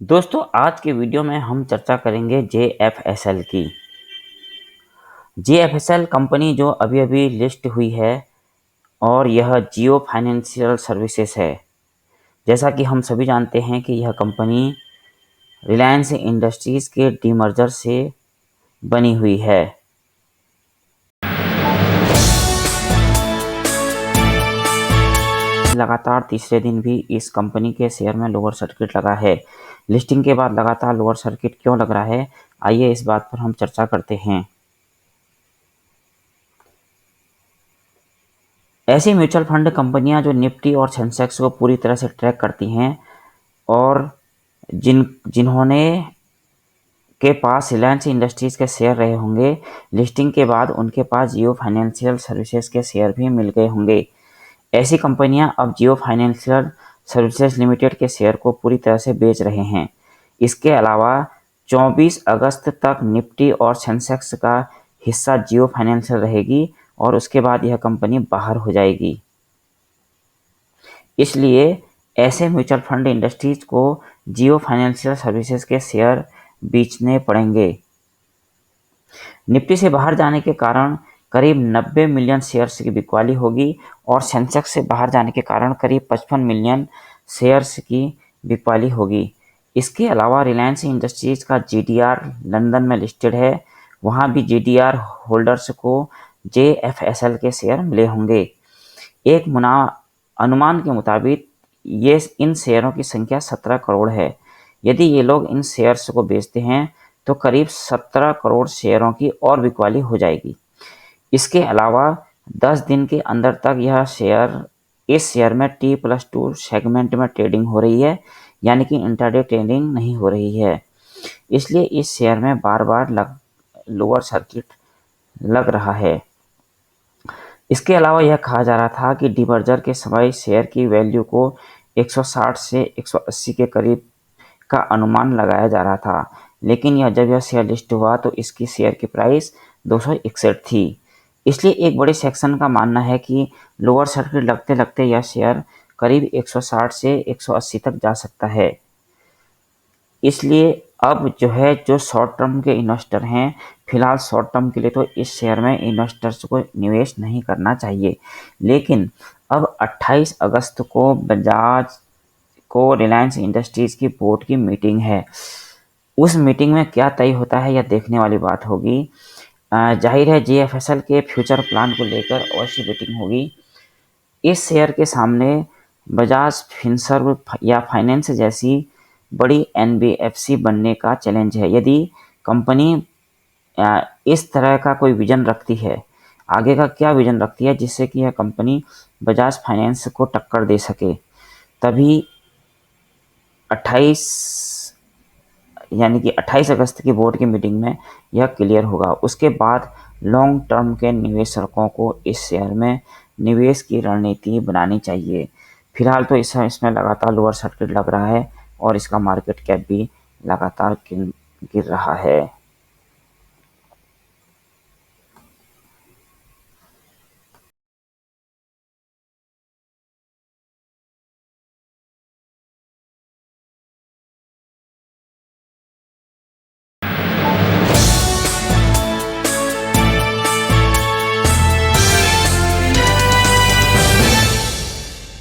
दोस्तों आज के वीडियो में हम चर्चा करेंगे JFSL की। JFSL कंपनी जो अभी लिस्ट हुई है और यह जियो फाइनेंशियल सर्विसेज है। जैसा कि हम सभी जानते हैं कि यह कंपनी रिलायंस इंडस्ट्रीज़ के डीमर्जर से बनी हुई है। लगातार तीसरे दिन भी इस कंपनी के शेयर में लोअर सर्किट लगा है। लिस्टिंग के बाद लगातार लोअर सर्किट क्यों लग रहा है, आइए इस बात पर हम चर्चा करते हैं। ऐसी म्यूचुअल फंड कंपनियां जो निफ्टी और सेंसेक्स को पूरी तरह से ट्रैक करती हैं और जिन्होंने के पास रिलायंस इंडस्ट्रीज़ के शेयर रहे होंगे, लिस्टिंग के बाद उनके पास जियो फाइनेंशियल सर्विसेज के शेयर भी मिल गए होंगे। ऐसी कंपनियां अब जियो फाइनेंशियल सर्विसेज लिमिटेड के शेयर को पूरी तरह से बेच रहे हैं। इसके अलावा 24 अगस्त तक निफ्टी और सेंसेक्स का हिस्सा जियो फाइनेंशियल रहेगी और उसके बाद यह कंपनी बाहर हो जाएगी। इसलिए ऐसे म्यूचुअल फंड इंडस्ट्रीज को जियो फाइनेंशियल सर्विसेज के शेयर बेचने पड़ेंगे। निफ्टी से बाहर जाने के कारण करीब 90 मिलियन शेयर्स की बिकवाली होगी और सेंसेक्स से बाहर जाने के कारण करीब 55 मिलियन शेयर्स की बिकवाली होगी। इसके अलावा रिलायंस इंडस्ट्रीज का GDR लंदन में लिस्टेड है, वहाँ भी GDR होल्डर्स को JFSL के शेयर मिले होंगे। एक अनुमान के मुताबिक ये इन शेयरों की संख्या 17 करोड़ है। यदि ये लोग इन शेयर्स को बेचते हैं तो करीब 17 करोड़ शेयरों की और बिकवाली हो जाएगी। इसके अलावा 10 दिन के अंदर तक इस शेयर में T+2 सेगमेंट में ट्रेडिंग हो रही है, यानी कि इंट्राडे ट्रेडिंग नहीं हो रही है। इसलिए इस शेयर में बार बार लोअर सर्किट लग रहा है। इसके अलावा यह कहा जा रहा था कि डीमर्जर के समय शेयर की वैल्यू को 160 से 180 के करीब का अनुमान लगाया जा रहा था, लेकिन जब यह शेयर लिस्ट हुआ तो इसकी शेयर की प्राइस 261 थी। इसलिए एक बड़े सेक्शन का मानना है कि लोअर सर्किट लगते लगते यह शेयर करीब 160 से 180 तक जा सकता है। इसलिए अब जो शॉर्ट टर्म के इन्वेस्टर हैं, फिलहाल शॉर्ट टर्म के लिए तो इस शेयर में इन्वेस्टर्स को निवेश नहीं करना चाहिए। लेकिन अब 28 अगस्त को बजाज को रिलायंस इंडस्ट्रीज़ की बोर्ड की मीटिंग है। उस मीटिंग में क्या तय होता है यह देखने वाली बात होगी। जाहिर है JFSL के फ्यूचर प्लान को लेकर अवश्य मीटिंग होगी। इस शेयर के सामने बजाज फिनसर्व या फाइनेंस जैसी बड़ी NBFC बनने का चैलेंज है। यदि कंपनी इस तरह का कोई विजन रखती है, आगे का क्या विजन रखती है जिससे कि यह कंपनी बजाज फाइनेंस को टक्कर दे सके, तभी 28 अगस्त की बोर्ड की मीटिंग में यह क्लियर होगा। उसके बाद लॉन्ग टर्म के निवेशकों को इस शेयर में निवेश की रणनीति बनानी चाहिए। फिलहाल तो इसमें लगातार लोअर सर्किट लग रहा है और इसका मार्केट कैप भी लगातार गिर रहा है।